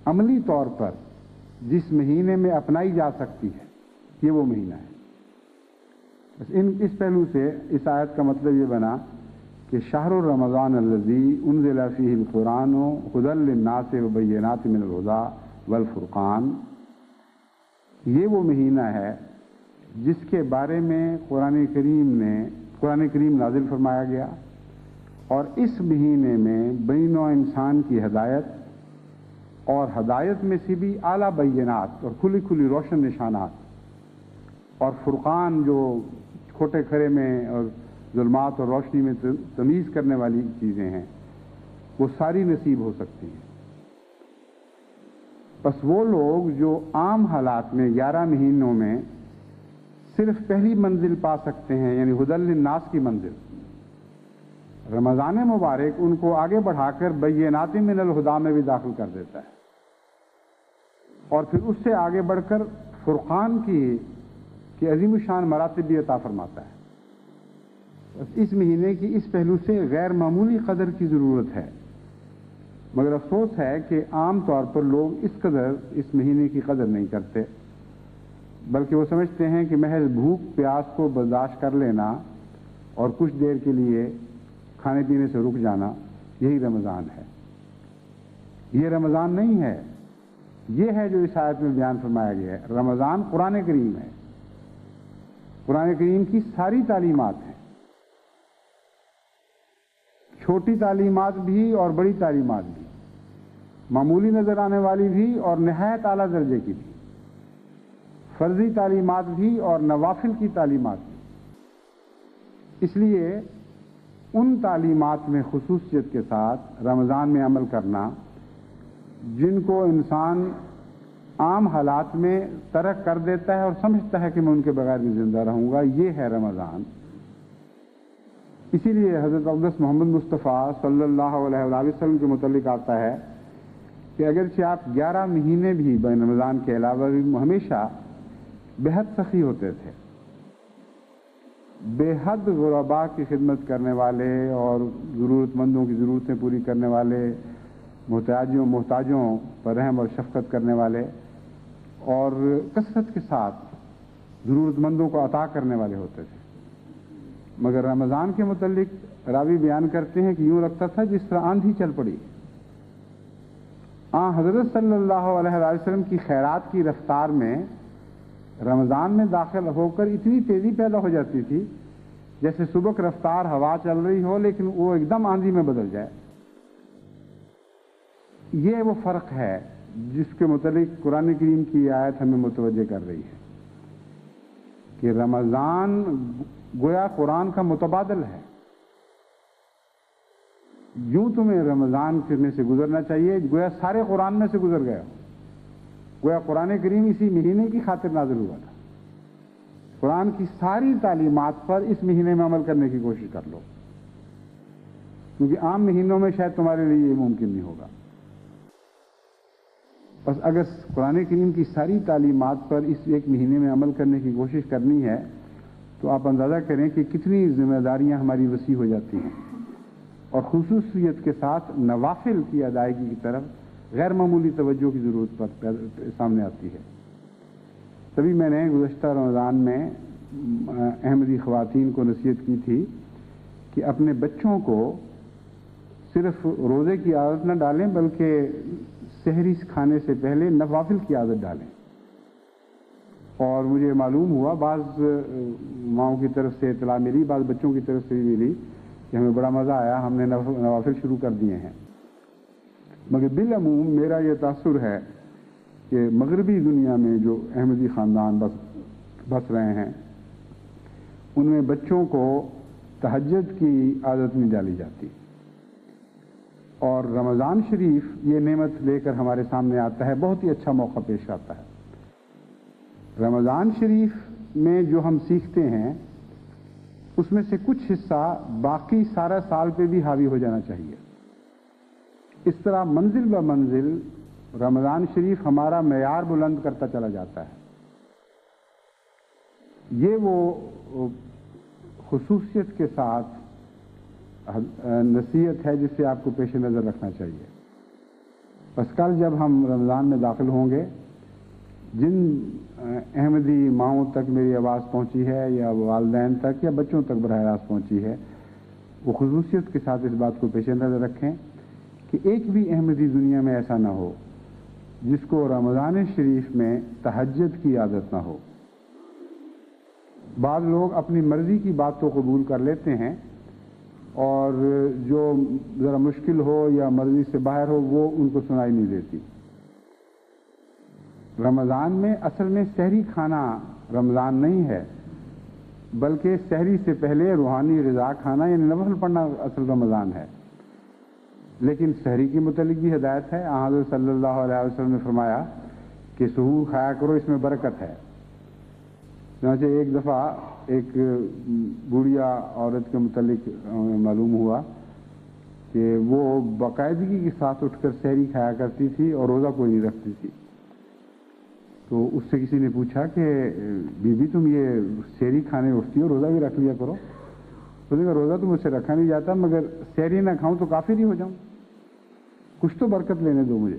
عملی طور پر جس مہینے میں اپنائی جا سکتی ہے یہ وہ مہینہ ہے۔ بس اس پہلو سے اس آیت کا مطلب یہ بنا کہ شہر رمضان الذی انزل فیہ القرآن ھدی للناس وبینات من الھدی والفرقان، یہ وہ مہینہ ہے جس کے بارے میں قرآن کریم نازل فرمایا گیا، اور اس مہینے میں بنی نوع انسان کی ہدایت، اور ہدایت میں سے بھی اعلیٰ بینات اور کھلی کھلی روشن نشانات، اور فرقان جو کھوٹے کھرے میں اور ظلمات اور روشنی میں تمیز کرنے والی چیزیں ہیں، وہ ساری نصیب ہو سکتی ہیں۔ بس وہ لوگ جو عام حالات میں 11 مہینوں میں صرف پہلی منزل پا سکتے ہیں، یعنی ھدی للناس کی منزل، رمضان مبارک ان کو آگے بڑھا کر بینات من الھدی میں بھی داخل کر دیتا ہے، اور پھر اس سے آگے بڑھ کر فرقان کی عظیم الشان مراتب بھی عطا فرماتا ہے۔ بس اس مہینے کی اس پہلو سے غیر معمولی قدر کی ضرورت ہے، مگر افسوس ہے کہ عام طور پر لوگ اس قدر اس مہینے کی قدر نہیں کرتے، بلکہ وہ سمجھتے ہیں کہ محض بھوک پیاس کو برداشت کر لینا اور کچھ دیر کے لیے کھانے پینے سے رک جانا یہی رمضان ہے۔ یہ رمضان نہیں ہے، یہ ہے جو اس آیت میں بیان فرمایا گیا ہے۔ رمضان قرآن کریم ہے، قرآن کریم کی ساری تعلیمات ہیں، چھوٹی تعلیمات بھی اور بڑی تعلیمات بھی، معمولی نظر آنے والی بھی اور نہایت اعلیٰ درجے کی بھی، فرضی تعلیمات بھی اور نوافل کی تعلیمات بھی۔ اس لیے ان تعلیمات میں خصوصیت کے ساتھ رمضان میں عمل کرنا جن کو انسان عام حالات میں ترک کر دیتا ہے اور سمجھتا ہے کہ میں ان کے بغیر بھی زندہ رہوں گا، یہ ہے رمضان۔ اسی لیے حضرت اقدس محمد مصطفیٰ صلی اللہ علیہ وآلہ وسلم کے متعلق آتا ہے کہ اگرچہ آپ 11 مہینے بھی بین رمضان کے علاوہ بھی ہمیشہ بے حد سخی ہوتے تھے، بے حد غرباء کی خدمت کرنے والے اور ضرورت مندوں کی ضرورتیں پوری کرنے والے، محتاجوں پر رحم اور شفقت کرنے والے، اور کثرت کے ساتھ ضرورت مندوں کو عطا کرنے والے ہوتے تھے۔ مگر رمضان کے متعلق راوی بیان کرتے ہیں کہ یوں لگتا تھا جس طرح آندھی چل پڑی۔ حضرت صلی اللہ علیہ وسلم کی خیرات کی رفتار میں رمضان میں داخل ہو کر اتنی تیزی پیدا ہو جاتی تھی جیسے سبک رفتار ہوا چل رہی ہو لیکن وہ ایک دم آندھی میں بدل جائے۔ یہ وہ فرق ہے جس کے متعلق قرآن کریم کی آیت ہمیں متوجہ کر رہی ہے کہ رمضان گویا قرآن کا متبادل ہے۔ یوں تمہیں رمضان کرنے سے گزرنا چاہیے گویا سارے قرآن میں سے گزر گیا ہو، گویا قرآن کریم اسی مہینے کی خاطر نازل ہوا تھا۔ قرآن کی ساری تعلیمات پر اس مہینے میں عمل کرنے کی کوشش کر لو، کیونکہ عام مہینوں میں شاید تمہارے لیے یہ ممکن نہیں ہوگا۔ بس اگر قرآن کریم کی ساری تعلیمات پر اس ایک مہینے میں عمل کرنے کی کوشش کرنی ہے تو آپ اندازہ کریں کہ کتنی ذمہ داریاں ہماری وسیع ہو جاتی ہیں، اور خصوصیت کے ساتھ نوافل کی ادائیگی کی طرف غیر معمولی توجہ کی ضرورت پر سامنے آتی ہے۔ تبھی میں نے گزشتہ رمضان میں احمدی خواتین کو نصیحت کی تھی کہ اپنے بچوں کو صرف روزے کی عادت نہ ڈالیں بلکہ سحری کھانے سے پہلے نوافل کی عادت ڈالیں۔ اور مجھے معلوم ہوا بعض ماؤں کی طرف سے اطلاع ملی، بعض بچوں کی طرف سے بھی ملی کہ ہمیں بڑا مزہ آیا، ہم نے نوافل شروع کر دیے ہیں۔ مگر بالعموم میرا یہ تاثر ہے کہ مغربی دنیا میں جو احمدی خاندان بس رہے ہیں ان میں بچوں کو تہجد کی عادت نہیں ڈالی جاتی، اور رمضان شریف یہ نعمت لے کر ہمارے سامنے آتا ہے، بہت ہی اچھا موقع پیش آتا ہے۔ رمضان شریف میں جو ہم سیکھتے ہیں اس میں سے کچھ حصہ باقی سارا سال پہ بھی حاوی ہو جانا چاہیے۔ اس طرح منزل بہ منزل رمضان شریف ہمارا معیار بلند کرتا چلا جاتا ہے۔ یہ وہ خصوصیت کے ساتھ نصیحت ہے جسے آپ کو پیش نظر رکھنا چاہیے۔ بس کل جب ہم رمضان میں داخل ہوں گے، جن احمدی ماؤں تک میری آواز پہنچی ہے یا والدین تک یا بچوں تک براہ راست پہنچی ہے، وہ خصوصیت کے ساتھ اس بات کو پیش نظر رکھیں کہ ایک بھی احمدی دنیا میں ایسا نہ ہو جس کو رمضان شریف میں تہجد کی عادت نہ ہو۔ بعض لوگ اپنی مرضی کی بات تو قبول کر لیتے ہیں اور جو ذرا مشکل ہو یا مرضی سے باہر ہو وہ ان کو سنائی نہیں دیتی۔ رمضان میں اصل میں سحری کھانا رمضان نہیں ہے، بلکہ سحری سے پہلے روحانی غذا کھانا یعنی نفل پڑھنا اصل رمضان ہے۔ لیکن سحری کے متعلق بھی ہدایت ہے۔ حضرت صلی اللہ علیہ وسلم نے فرمایا کہ سحور کھایا کرو، اس میں برکت ہے۔ چنانچہ ایک دفعہ ایک بوڑھیا عورت کے متعلق معلوم ہوا کہ وہ باقاعدگی کے ساتھ اٹھ کر سحری کھایا کرتی تھی اور روزہ کوئی نہیں رکھتی تھی۔ تو اس سے کسی نے پوچھا کہ بی بی تم یہ سحری کھانے اٹھتی ہو، روزہ بھی رکھ لیا کرو۔ تو نے کہا روزہ تو مجھ سے رکھا نہیں جاتا، مگر سحری نہ کھاؤں تو کافر ہی ہو جاؤں، کچھ تو برکت لینے دو مجھے۔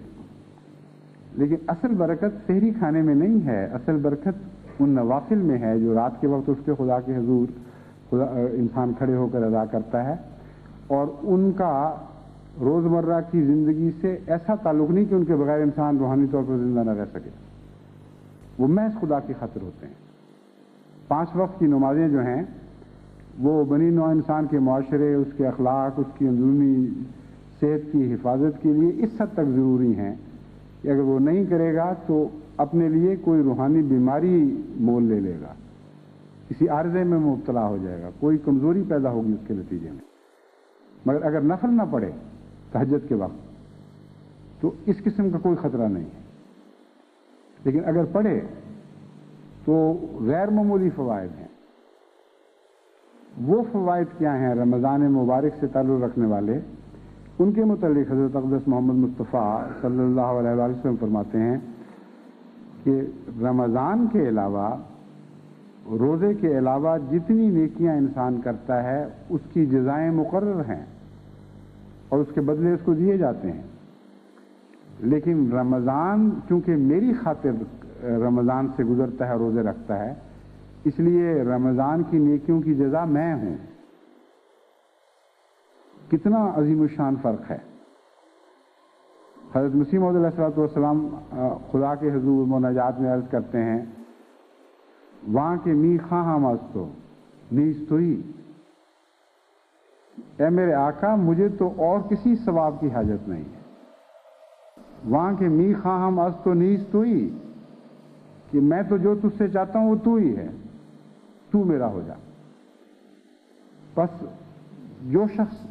لیکن اصل برکت سحری کھانے میں نہیں ہے، اصل برکت ان نوافل میں ہے جو رات کے وقت اٹھ کے خدا کے حضور انسان کھڑے ہو کر ادا کرتا ہے، اور ان کا روزمرہ کی زندگی سے ایسا تعلق نہیں کہ ان کے بغیر انسان روحانی طور پر زندہ نہ رہ سکے، وہ محض خدا کی خاطر ہوتے ہیں۔ 5 وقت کی نمازیں جو ہیں وہ بنی نوع انسان کے معاشرے، اس کے اخلاق، اس کی اندرونی صحت کی حفاظت کے لیے اس حد تک ضروری ہیں کہ اگر وہ نہیں کرے گا تو اپنے لیے کوئی روحانی بیماری مول لے لے گا، کسی عارضے میں مبتلا ہو جائے گا، کوئی کمزوری پیدا ہوگی اس کے نتیجے میں۔ مگر اگر نفل نہ پڑھے تہجد کے وقت تو اس قسم کا کوئی خطرہ نہیں ہے، لیکن اگر پڑھے تو غیر معمولی فوائد ہیں۔ وہ فوائد کیا ہیں رمضان مبارک سے تعلق رکھنے والے؟ ان کے متعلق حضرت اقدس محمد مصطفیٰ صلی اللہ علیہ وسلم فرماتے ہیں کہ رمضان کے علاوہ، روزے کے علاوہ جتنی نیکیاں انسان کرتا ہے اس کی جزائیں مقرر ہیں اور اس کے بدلے اس کو دیے جاتے ہیں۔ لیکن رمضان چونکہ میری خاطر رمضان سے گزرتا ہے، روزے رکھتا ہے، اس لیے رمضان کی نیکیوں کی جزا میں ہوں۔ کتنا عظیم الشان فرق ہے۔ حضرت مسیح موعود علیہ السلام خدا کے حضور مناجات میں عرض کرتے ہیں، وہاں کے می خواہاں مستو نیستوئی، اے میرے آقا مجھے تو اور کسی ثواب کی حاجت نہیں ہے۔ وہاں کے می خواہاں مستو نیستوئی، کہ میں تو جو تجھ سے چاہتا ہوں وہ تو ہی ہے، تو میرا ہو جا۔ بس جو شخص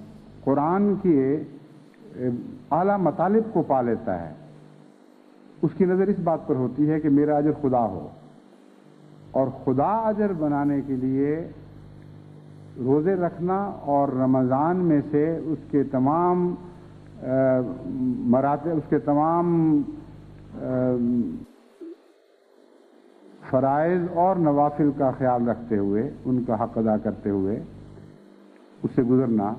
قرآن کے اعلیٰ مطالب کو پا لیتا ہے اس کی نظر اس بات پر ہوتی ہے کہ میرا اجر خدا ہو، اور خدا اجر بنانے کے لیے روزے رکھنا اور رمضان میں سے اس کے تمام مراتب، اس کے تمام فرائض اور نوافل کا خیال رکھتے ہوئے، ان کا حق ادا کرتے ہوئے اس سے گزرنا،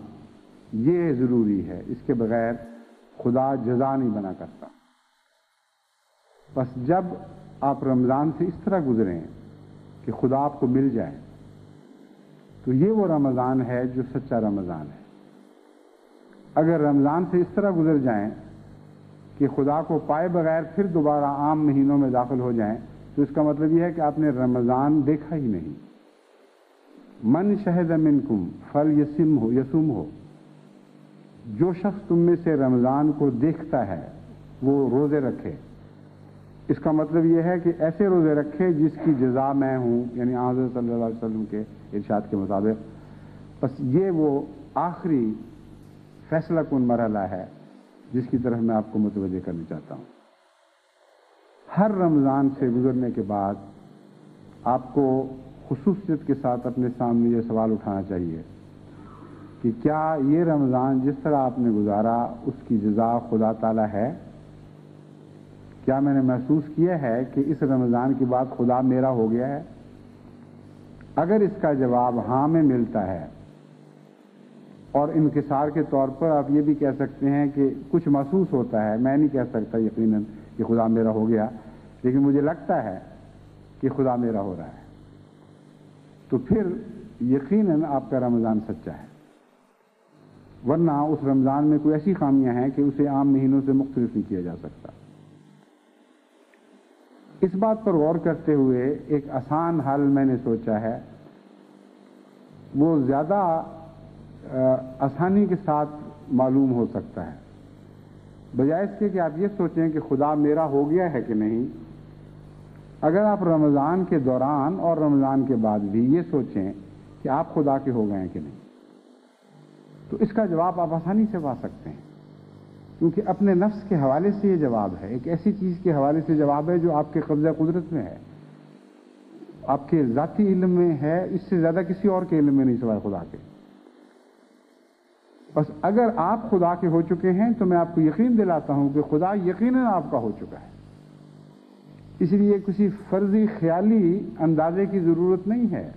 یہ ضروری ہے۔ اس کے بغیر خدا جزا نہیں بنا کرتا۔ بس جب آپ رمضان سے اس طرح گزریں کہ خدا آپ کو مل جائے تو یہ وہ رمضان ہے جو سچا رمضان ہے۔ اگر رمضان سے اس طرح گزر جائیں کہ خدا کو پائے بغیر پھر دوبارہ عام مہینوں میں داخل ہو جائیں تو اس کا مطلب یہ ہے کہ آپ نے رمضان دیکھا ہی نہیں۔ من شہد منکم فلیصم ہو، جو شخص تم میں سے رمضان کو دیکھتا ہے وہ روزے رکھے۔ اس کا مطلب یہ ہے کہ ایسے روزے رکھے جس کی جزا میں ہوں، یعنی حضرت صلی اللہ علیہ وسلم کے ارشاد کے مطابق۔ بس یہ وہ آخری فیصلہ کن مرحلہ ہے جس کی طرف میں آپ کو متوجہ کرنا چاہتا ہوں۔ ہر رمضان سے گزرنے کے بعد آپ کو خصوصیت کے ساتھ اپنے سامنے یہ سوال اٹھانا چاہیے کہ کیا یہ رمضان جس طرح آپ نے گزارا اس کی جزا خدا تعالیٰ ہے؟ کیا میں نے محسوس کیا ہے کہ اس رمضان کے بعد خدا میرا ہو گیا ہے؟ اگر اس کا جواب ہاں میں ملتا ہے، اور انکسار کے طور پر آپ یہ بھی کہہ سکتے ہیں کہ کچھ محسوس ہوتا ہے، میں نہیں کہہ سکتا یقیناً کہ خدا میرا ہو گیا، لیکن مجھے لگتا ہے کہ خدا میرا ہو رہا ہے، تو پھر یقیناً آپ کا رمضان سچا ہے۔ ورنہ اس رمضان میں کوئی ایسی خامیاں ہیں کہ اسے عام مہینوں سے مختلف نہیں کیا جا سکتا۔ اس بات پر غور کرتے ہوئے ایک آسان حل میں نے سوچا ہے، وہ زیادہ آسانی کے ساتھ معلوم ہو سکتا ہے، بجائے اس کے کہ آپ یہ سوچیں کہ خدا میرا ہو گیا ہے کہ نہیں۔ اگر آپ رمضان کے دوران اور رمضان کے بعد بھی یہ سوچیں کہ آپ خدا کے ہو گئے ہیں کہ نہیں، تو اس کا جواب آپ آسانی سے پا سکتے ہیں، کیونکہ اپنے نفس کے حوالے سے یہ جواب ہے، ایک ایسی چیز کے حوالے سے جواب ہے جو آپ کے قبضہ قدرت میں ہے، آپ کے ذاتی علم میں ہے، اس سے زیادہ کسی اور کے علم میں نہیں سوائے خدا کے۔ بس اگر آپ خدا کے ہو چکے ہیں تو میں آپ کو یقین دلاتا ہوں کہ خدا یقیناً آپ کا ہو چکا ہے، اس لیے کسی فرضی خیالی اندازے کی ضرورت نہیں ہے۔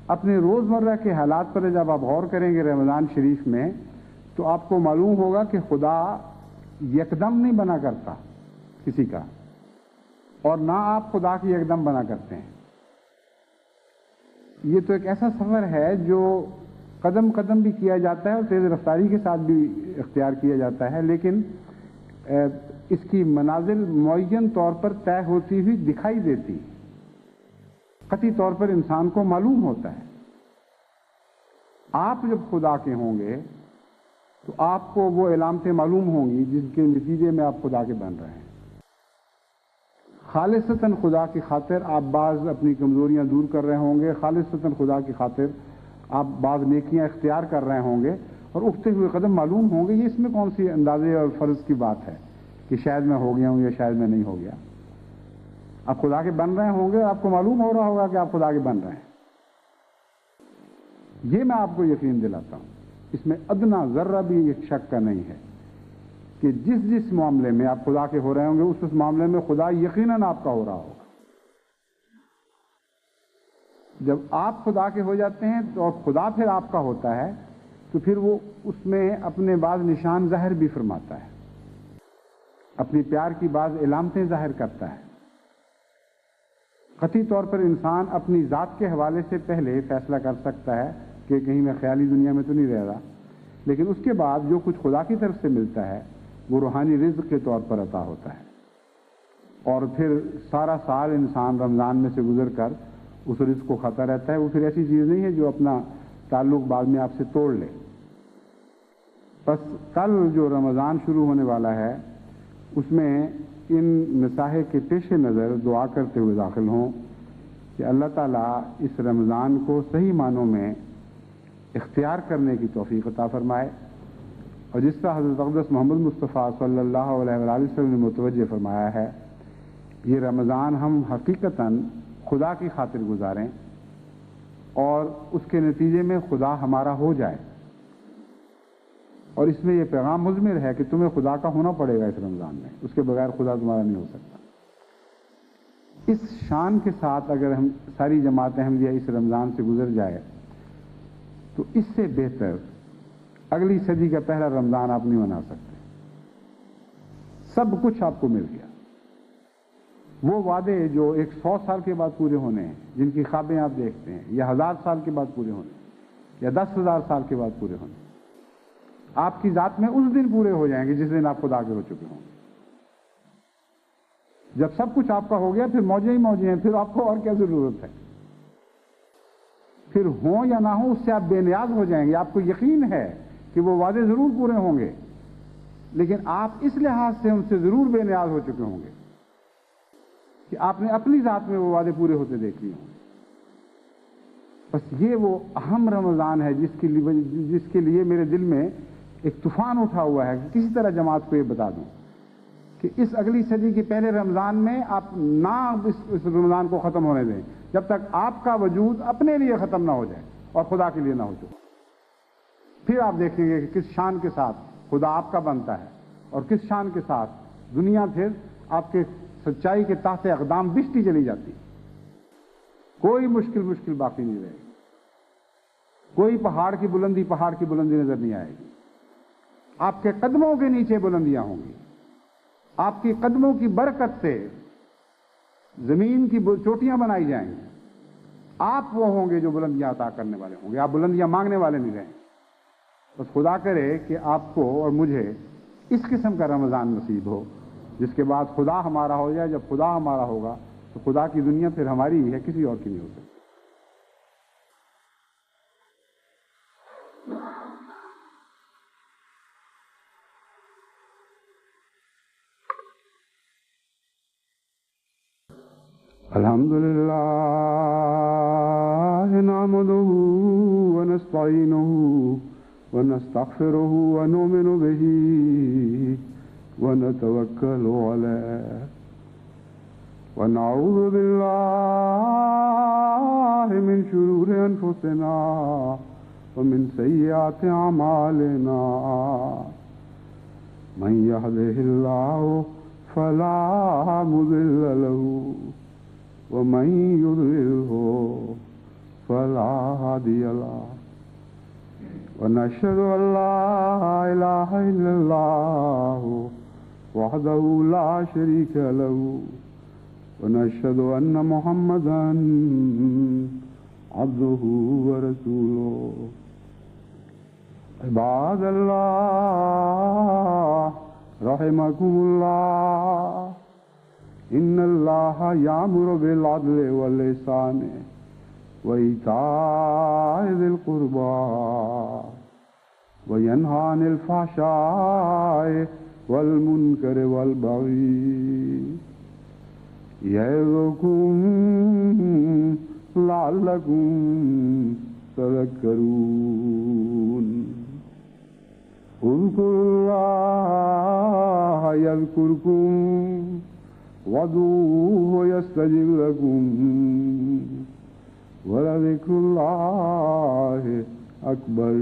اپنے روزمرہ کے حالات پر جب آپ غور کریں گے رمضان شریف میں، تو آپ کو معلوم ہوگا کہ خدا یکدم نہیں بنا کرتا کسی کا، اور نہ آپ خدا کی یکدم بنا کرتے ہیں۔ یہ تو ایک ایسا سفر ہے جو قدم قدم بھی کیا جاتا ہے اور تیز رفتاری کے ساتھ بھی اختیار کیا جاتا ہے، لیکن اس کی منازل معین طور پر طے ہوتی ہوئی دکھائی دیتی، قطعی طور پر انسان کو معلوم ہوتا ہے۔ آپ جب خدا کے ہوں گے تو آپ کو وہ علامتیں معلوم ہوں گی جن کے نتیجے میں آپ خدا کے بن رہے ہیں۔ خالصتاً خدا کی خاطر آپ بعض اپنی کمزوریاں دور کر رہے ہوں گے، خالصتاً خدا کی خاطر آپ بعض نیکیاں اختیار کر رہے ہوں گے، اور اٹھتے ہوئے قدم معلوم ہوں گے۔ یہ اس میں کون سی اندازے اور فرض کی بات ہے کہ شاید میں ہو گیا ہوں یا شاید میں نہیں ہو گیا۔ آپ خدا کے بن رہے ہوں گے، آپ کو معلوم ہو رہا ہوگا کہ آپ خدا کے بن رہے ہیں۔ یہ میں آپ کو یقین دلاتا ہوں، اس میں ادنا ذرہ بھی ایک شک کا نہیں ہے کہ جس جس معاملے میں آپ خدا کے ہو رہے ہوں گے اس معاملے میں خدا یقیناً آپ کا ہو رہا ہوگا۔ جب آپ خدا کے ہو جاتے ہیں تو اور خدا پھر آپ کا ہوتا ہے، تو پھر وہ اس میں اپنے بعض نشان ظاہر بھی فرماتا ہے، اپنی پیار کی بعض علامتیں ظاہر کرتا ہے۔ قطعی طور پر انسان اپنی ذات کے حوالے سے پہلے فیصلہ کر سکتا ہے کہ کہیں میں خیالی دنیا میں تو نہیں رہ رہا، لیکن اس کے بعد جو کچھ خدا کی طرف سے ملتا ہے وہ روحانی رزق کے طور پر عطا ہوتا ہے، اور پھر سارا سال انسان رمضان میں سے گزر کر اس رزق کو کھاتا رہتا ہے۔ وہ پھر ایسی چیز نہیں ہے جو اپنا تعلق بعد میں آپ سے توڑ لے۔ بس کل جو رمضان شروع ہونے والا ہے اس میں ان مساحے کے پیش نظر دعا کرتے ہوئے داخل ہوں کہ اللہ تعالیٰ اس رمضان کو صحیح معنوں میں اختیار کرنے کی توفیق عطا فرمائے، اور جس طرح حضرت اقدس محمد مصطفیٰ صلی اللہ علیہ وآلہ وسلم نے متوجہ فرمایا ہے، یہ رمضان ہم حقیقتاً خدا کی خاطر گزاریں اور اس کے نتیجے میں خدا ہمارا ہو جائے۔ اور اس میں یہ پیغام مضمر ہے کہ تمہیں خدا کا ہونا پڑے گا اس رمضان میں، اس کے بغیر خدا تمہارا نہیں ہو سکتا۔ اس شان کے ساتھ اگر ہم ساری جماعت احمدیہ اس رمضان سے گزر جائے تو اس سے بہتر اگلی صدی کا پہلا رمضان آپ نہیں منا سکتے۔ سب کچھ آپ کو مل گیا، وہ وعدے جو 100 سال کے بعد پورے ہونے ہیں، جن کی خوابیں آپ دیکھتے ہیں، یا 1000 سال کے بعد پورے ہونے، یا 10,000 سال کے بعد پورے ہونے، آپ کی ذات میں اس دن پورے ہو جائیں گے جس دن آپ خدا کے ہو چکے ہوں گے۔ جب سب کچھ آپ کا ہو گیا پھر موجیں ہی موجیں ہیں، پھر آپ کو اور کیا ضرورت ہے؟ پھر ہوں یا نہ ہوں اس سے آپ بے نیاز ہو جائیں گے۔ آپ کو یقین ہے کہ وہ وعدے ضرور پورے ہوں گے، لیکن آپ اس لحاظ سے ان سے ضرور بے نیاز ہو چکے ہوں گے کہ آپ نے اپنی ذات میں وہ وعدے پورے ہوتے دیکھ لیے ہوں گے۔ بس یہ وہ اہم رمضان ہے جس کے لیے میرے دل میں ایک طوفان اٹھا ہوا ہے کہ کسی طرح جماعت کو یہ بتا دوں کہ اس اگلی صدی کے پہلے رمضان میں آپ نہ اس رمضان کو ختم ہونے دیں جب تک آپ کا وجود اپنے لیے ختم نہ ہو جائے اور خدا کے لیے نہ ہو چکے. پھر آپ دیکھیں گے کہ کس شان کے ساتھ خدا آپ کا بنتا ہے اور کس شان کے ساتھ دنیا پھر آپ کے سچائی کے تحت اقدام بچتی چلی جاتی. کوئی مشکل باقی نہیں رہے گی. کوئی پہاڑ کی بلندی نظر نہیں آئے گی. آپ کے قدموں کے نیچے بلندیاں ہوں گی. آپ کے قدموں کی برکت سے زمین کی چوٹیاں بنائی جائیں گی. آپ وہ ہوں گے جو بلندیاں عطا کرنے والے ہوں گے. آپ بلندیاں مانگنے والے نہیں رہیں. بس خدا کرے کہ آپ کو اور مجھے اس قسم کا رمضان نصیب ہو جس کے بعد خدا ہمارا ہو جائے. جب خدا ہمارا ہوگا تو خدا کی دنیا پھر ہماری ہی ہے, کسی اور کی نہیں ہو سکتی. الحمد للہ نحمده ونستعینه ونستغفره ونؤمن به ونتوکل علیہ ونعوذ باللہ من شرور انفسنا ومن سیئات اعمالنا من يهده الله فلا مضل له ومن يضلله فلا هادي له ونشهد أن لا إله إلا الله وحده لا شريك له ونشهد أن محمدا عبده ورسوله. عباد الله رحمكم الله إن الله يأمر بالعدل والإحسان وإيتاء ذي القربى وينهى عن الفحشاء والمنكر والبغي يعظكم لعلكم تذكرون. اذكروا الله يذكركم وادعوه يستجب لكم ولذكر الله أكبر.